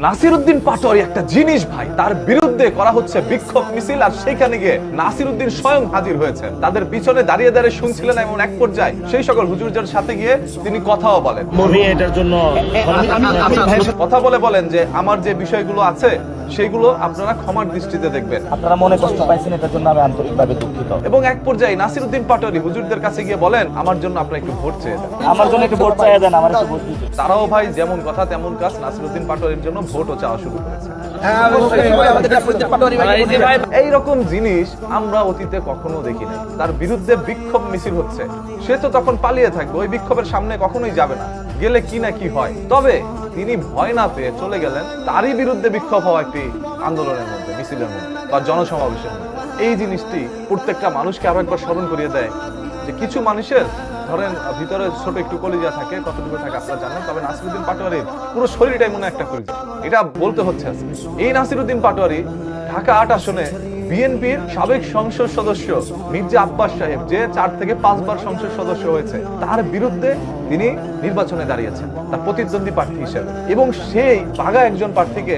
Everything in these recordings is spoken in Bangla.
নাসিরউদ্দিন পাটোয়ারি একটা জিনিস ভাই, তার বিরুদ্ধে করা হচ্ছে বিক্ষোভ মিছিল, আর সেখানে গিয়ে নাসিরউদ্দিন স্বয়ং হাজির হয়েছেন। তাদের পিছনে দাঁড়িয়ে দাঁড়িয়ে শুনছিলেন, এমন এক পর্যায়ে সেই সকল হুজুরদের সাথে গিয়ে তিনি কথাও বলেন। এটার জন্য কথা বলেন যে আমার যে বিষয়গুলো আছে সেগুলো আপনারা ক্ষমার দৃষ্টিতে দেখবেন, আপনারা মনে কষ্ট পাইছেন, এটার জন্য আমি আন্তরিকভাবে দুঃখিত। এবং এক পর্যায়ে নাসিরউদ্দিন পাটোয়ারি হুজুরদের কাছে গিয়ে বলেন, আমার জন্য আপনারা একটু ভোট চেয়ে দেন, আমার জন্য একটু ভোট চাইয়া দেন, আমার একটু ভোট দিতে। তারাও ভাই যেমন কথা তেমন কাজ, নাসিরউদ্দিন পাটোয়ারির জন্য ভোটও চাওয়া শুরু করেছে। এইরকম জিনিস আমরা অতীতে কখনো দেখি নাই। তার বিরুদ্ধে বিক্ষোভ মিছিল হচ্ছে, সে তো তখন পালিয়ে থাকবে, ওই বিক্ষোভের সামনে কখনোই যাবে না, গেলে কি না কি হয়। তবে তিনি ভয় না পেয়ে চলে গেলেন তারই বিরুদ্ধে বিক্ষোভ হওয়া একটি আন্দোলনের মধ্যে, মিছিলের মধ্যে বা জনসমাবেশের মধ্যে। এই জিনিসটি প্রত্যেকটা মানুষকে আরো একবার স্মরণ করিয়ে দেয় যে কিছু মানুষের ধরেন ভিতরে ছোট একটু কলিজা থাকে, কতটুকু থাকে আপনারা জানেন, তবে নাসিরউদ্দিন পাটোয়ারির পুরো শরীরটাই মনে একটা কলিজা, এটা বলতে হচ্ছে। এই নাসিরউদ্দিন পাটোয়ারি ঢাকা ৮ আসনে বিএনপির সাবেক সংসদ সদস্য মির্জা আব্বাস সাহেব, যে 4 থেকে 5 বার সংসদ সদস্য হয়েছে, তার বিরুদ্ধে তিনি নির্বাচনে দাঁড়িয়েছেন তার প্রতিদ্বন্দ্বী প্রার্থী হিসেবে। এবং সেই বাঘা একজন প্রার্থীকে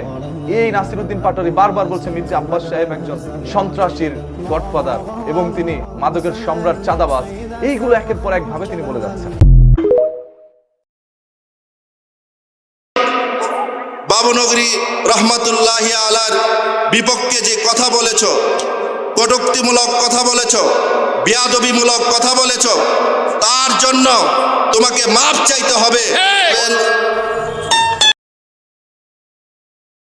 এই নাসিরউদ্দিন পাটোয়ারি বারবার বলছে মির্জা আব্বাস সাহেব একজন সন্ত্রাসীর গডফাদার এবং তিনি মাদকের সম্রাট, চাঁদাবাজ, এইগুলো একের পর এক ভাবে তিনি বলে যাচ্ছেন। বাবুনগরী রহমাতুল্লাহি আলার বিপক্ষে যে কথা বলেছ, কটূক্তিমূলক কথা বলেছ, বেয়াদবিমূলক কথা বলেছ, তার জন্য তোমাকে মাফ চাইতে হবে।